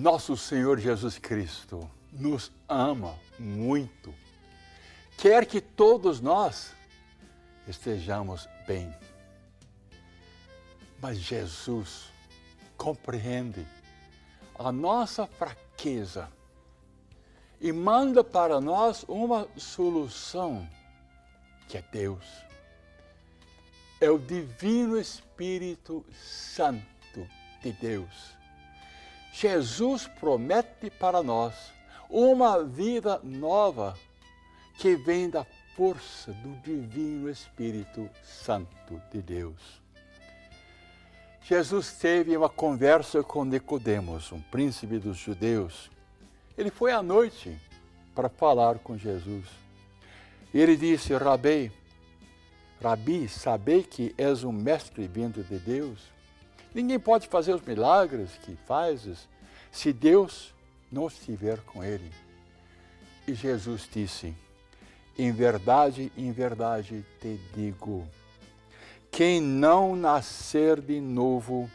Nosso Senhor Jesus Cristo nos ama muito. Quer que todos nós estejamos bem. Mas Jesus compreende a nossa fraqueza e manda para nós uma solução, que é Deus. É o Divino Espírito Santo de Deus. Jesus promete para nós uma vida nova que vem da força do Divino Espírito Santo de Deus. Jesus teve uma conversa com Nicodemos, um príncipe dos judeus. Ele foi à noite para falar com Jesus. E ele disse: Rabi, sabei que és um mestre vindo de Deus. Ninguém pode fazer os milagres que fazes se Deus não estiver com ele. E Jesus disse: em verdade te digo, quem não nascer de novo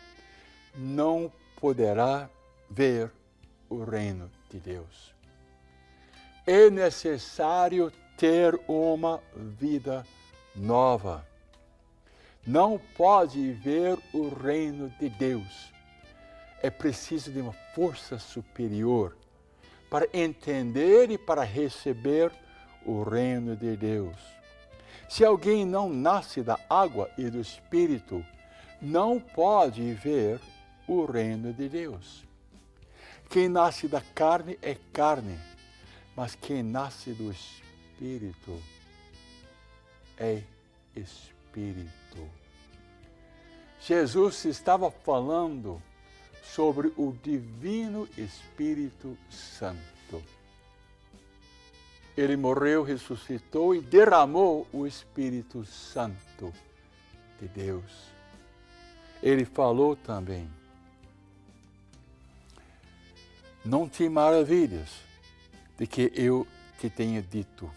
não poderá ver o reino de Deus. É necessário ter uma vida nova. Não pode ver o reino de Deus. É preciso de uma força superior para entender e para receber o reino de Deus. Se alguém não nasce da água e do Espírito, não pode ver o reino de Deus. Quem nasce da carne é carne, mas quem nasce do Espírito é Espírito. Jesus estava falando sobre o Divino Espírito Santo. Ele morreu, ressuscitou e derramou o Espírito Santo de Deus. Ele falou também: não te maravilhas de que eu te tenha dito,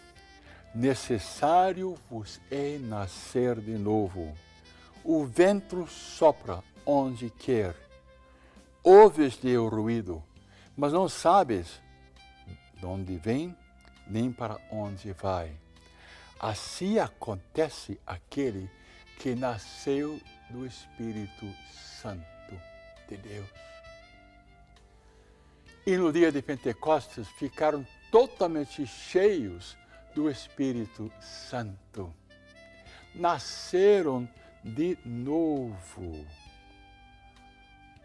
necessário vos é nascer de novo. O vento sopra onde quer. Ouves-lhe o ruído, mas não sabes de onde vem, nem para onde vai. Assim acontece aquele que nasceu do Espírito Santo de Deus. E no dia de Pentecostes ficaram totalmente cheios do Espírito Santo. Nasceram de novo.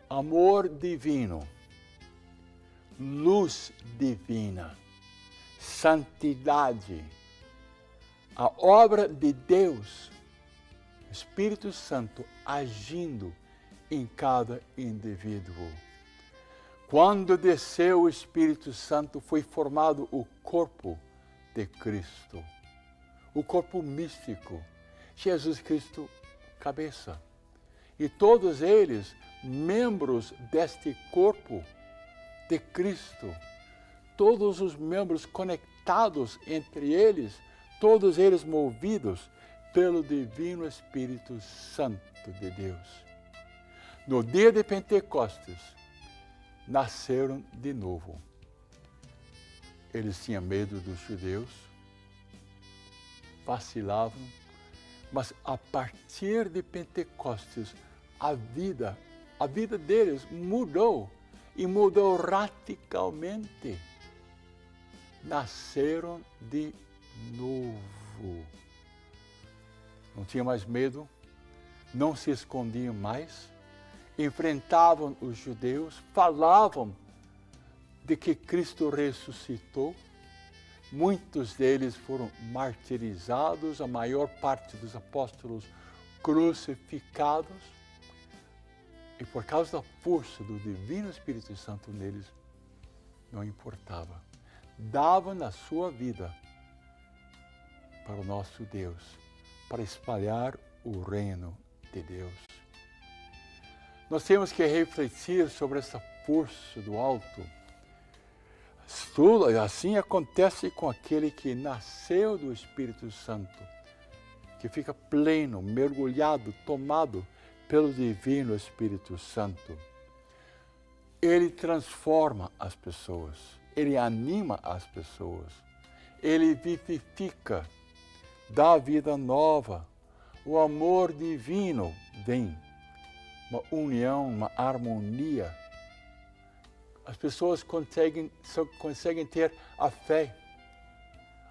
Amor divino, luz divina, santidade, a obra de Deus, Espírito Santo agindo em cada indivíduo. Quando desceu o Espírito Santo, foi formado o corpo de Cristo, o corpo místico, Jesus Cristo, cabeça. E todos eles, membros deste corpo de Cristo, todos os membros conectados entre eles, todos eles movidos pelo Divino Espírito Santo de Deus. No dia de Pentecostes, nasceram de novo. Eles tinham medo dos judeus, vacilavam, mas a partir de Pentecostes, a vida deles mudou, e mudou radicalmente. Nasceram de novo. Não tinham mais medo, não se escondiam mais, enfrentavam os judeus, falavam de que Cristo ressuscitou. Muitos deles foram martirizados, a maior parte dos apóstolos crucificados. E por causa da força do Divino Espírito Santo neles, não importava. Davam a sua vida para o nosso Deus, para espalhar o reino de Deus. Nós temos que refletir sobre essa força do alto. Assim acontece com aquele que nasceu do Espírito Santo, que fica pleno, mergulhado, tomado pelo Divino Espírito Santo. Ele transforma as pessoas, Ele anima as pessoas, Ele vivifica, dá vida nova. O amor divino vem, uma união, uma harmonia. As pessoas conseguem ter a fé,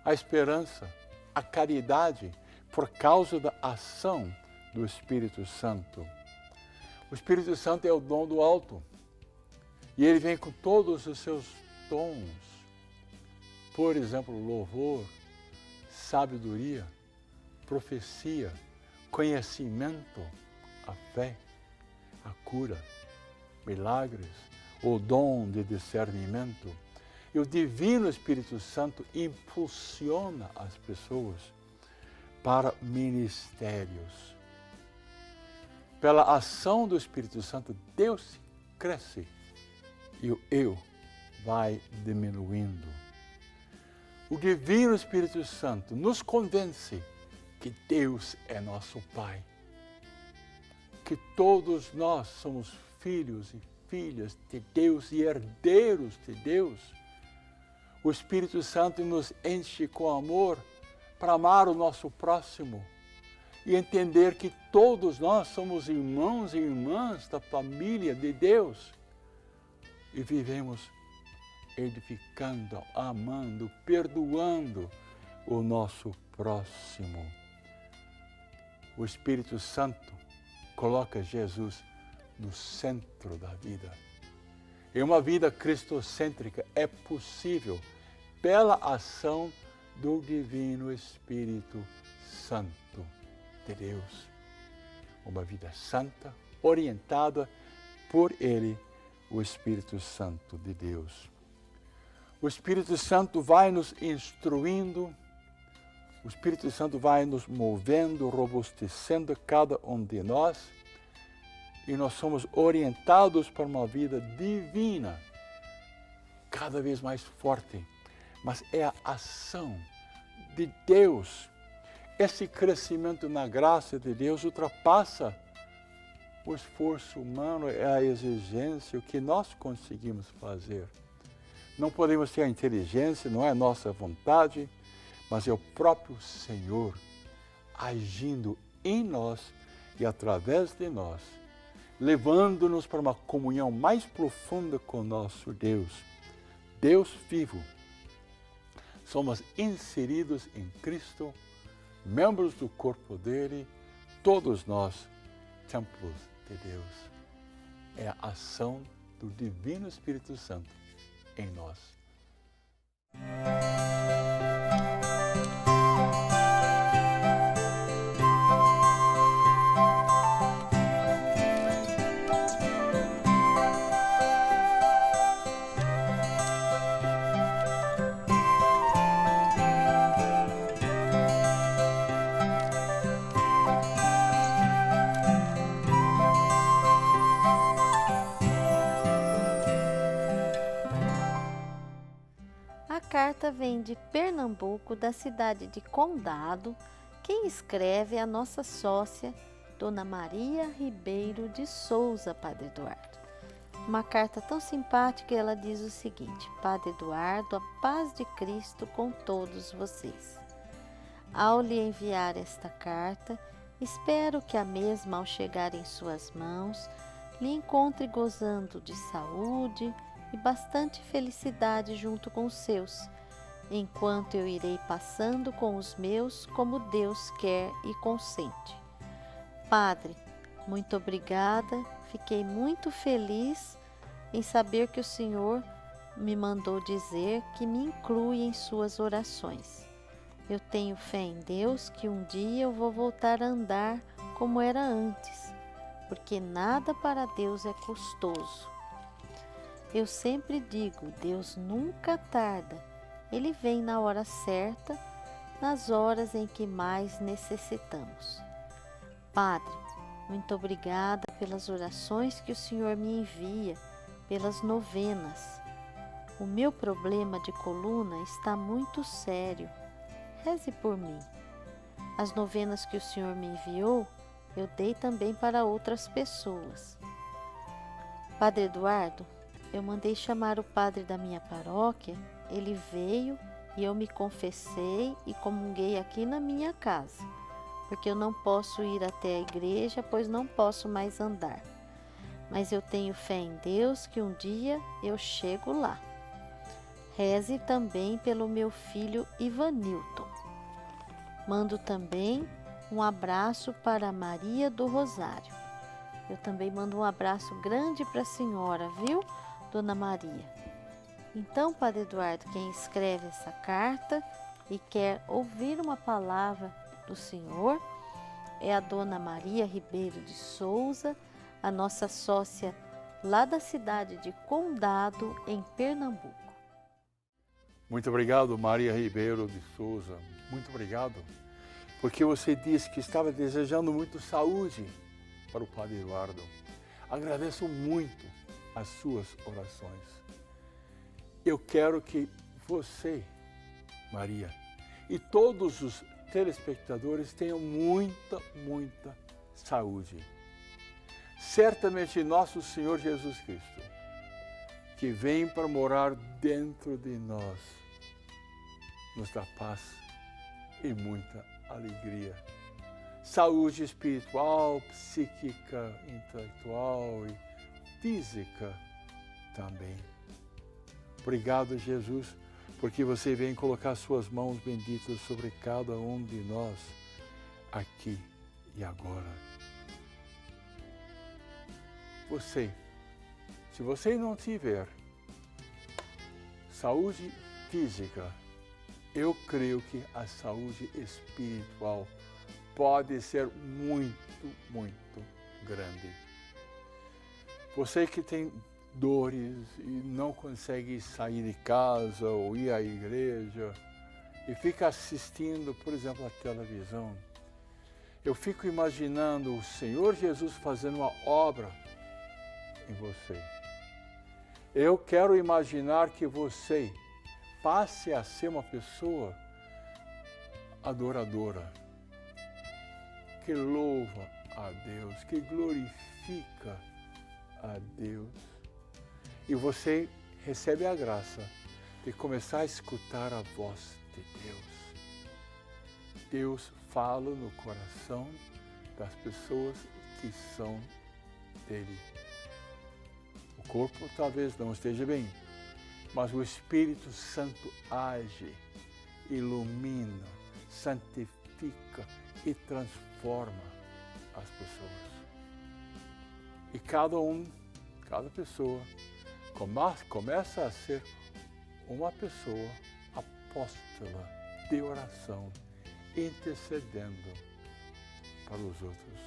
a esperança, a caridade, por causa da ação do Espírito Santo. O Espírito Santo é o dom do alto. E ele vem com todos os seus dons. Por exemplo, louvor, sabedoria, profecia, conhecimento, a fé, a cura, milagres, o dom de discernimento. E o Divino Espírito Santo impulsiona as pessoas para ministérios. Pela ação do Espírito Santo, Deus cresce e o eu vai diminuindo. O Divino Espírito Santo nos convence que Deus é nosso Pai, que todos nós somos filhos e filhas de Deus e herdeiros de Deus. O Espírito Santo nos enche com amor para amar o nosso próximo e entender que todos nós somos irmãos e irmãs da família de Deus e vivemos edificando, amando, perdoando o nosso próximo. O Espírito Santo coloca Jesus no centro da vida. E uma vida cristocêntrica é possível pela ação do Divino Espírito Santo de Deus. Uma vida santa, orientada por Ele, o Espírito Santo de Deus. O Espírito Santo vai nos instruindo, o Espírito Santo vai nos movendo, robustecendo cada um de nós, e nós somos orientados para uma vida divina, cada vez mais forte. Mas é a ação de Deus. Esse crescimento na graça de Deus ultrapassa o esforço humano, é a exigência, o que nós conseguimos fazer. Não podemos ter a inteligência, não é a nossa vontade, mas é o próprio Senhor agindo em nós e através de nós, levando-nos para uma comunhão mais profunda com nosso Deus. Deus vivo. Somos inseridos em Cristo, membros do corpo dele, todos nós, templos de Deus. É a ação do Divino Espírito Santo em nós. A carta vem de Pernambuco, da cidade de Condado. Quem escreve é a nossa sócia, Dona Maria Ribeiro de Souza, Padre Eduardo. Uma carta tão simpática, ela diz o seguinte: Padre Eduardo, a paz de Cristo com todos vocês. Ao lhe enviar esta carta, espero que a mesma, ao chegar em suas mãos, lhe encontre gozando de saúde e bastante felicidade junto com os seus, enquanto eu irei passando com os meus como Deus quer e consente. Padre, muito obrigada, fiquei muito feliz em saber que o Senhor me mandou dizer que me inclui em suas orações. Eu tenho fé em Deus que um dia eu vou voltar a andar como era antes, porque nada para Deus é custoso. Eu sempre digo, Deus nunca tarda, Ele vem na hora certa, nas horas em que mais necessitamos. Padre, muito obrigada pelas orações que o Senhor me envia, pelas novenas. O meu problema de coluna está muito sério. Reze por mim. As novenas que o Senhor me enviou, eu dei também para outras pessoas. Padre Eduardo, eu mandei chamar o padre da minha paróquia, ele veio e eu me confessei e comunguei aqui na minha casa, porque eu não posso ir até a igreja, pois não posso mais andar. Mas eu tenho fé em Deus que um dia eu chego lá. Reze também pelo meu filho Ivanilton. Mando também um abraço para Maria do Rosário. Eu também mando um abraço grande para a senhora, viu, Dona Maria? Então, Padre Eduardo, quem escreve essa carta e quer ouvir uma palavra do Senhor é a Dona Maria Ribeiro de Souza, a nossa sócia lá da cidade de Condado, em Pernambuco. Muito obrigado, Maria Ribeiro de Souza. Muito obrigado, porque você disse que estava desejando muito saúde para o Padre Eduardo. Agradeço muito as suas orações. Eu quero que você, Maria, e todos os telespectadores tenham muita, muita saúde. Certamente nosso Senhor Jesus Cristo, que vem para morar dentro de nós, nos dá paz e muita alegria. Saúde espiritual, psíquica, intelectual e física também. Obrigado, Jesus, porque você vem colocar suas mãos benditas sobre cada um de nós, aqui e agora. Se você não tiver saúde física, eu creio que a saúde espiritual pode ser muito, muito grande. Você que tem dores e não consegue sair de casa ou ir à igreja e fica assistindo, por exemplo, a televisão, eu fico imaginando o Senhor Jesus fazendo uma obra em você. Eu quero imaginar que você passe a ser uma pessoa adoradora, que louva a Deus, que glorifica a Deus. E você recebe a graça de começar a escutar a voz de Deus. Deus fala no coração das pessoas que são dele. O corpo talvez não esteja bem, mas o Espírito Santo age, ilumina, santifica e transforma as pessoas. E cada pessoa começa a ser uma pessoa apóstola de oração, intercedendo para os outros.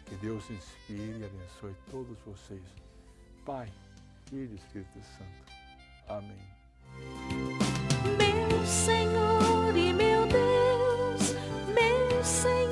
Que Deus inspire e abençoe todos vocês. Pai, Filho e Espírito Santo. Amém. Meu Senhor e meu Deus, meu Senhor.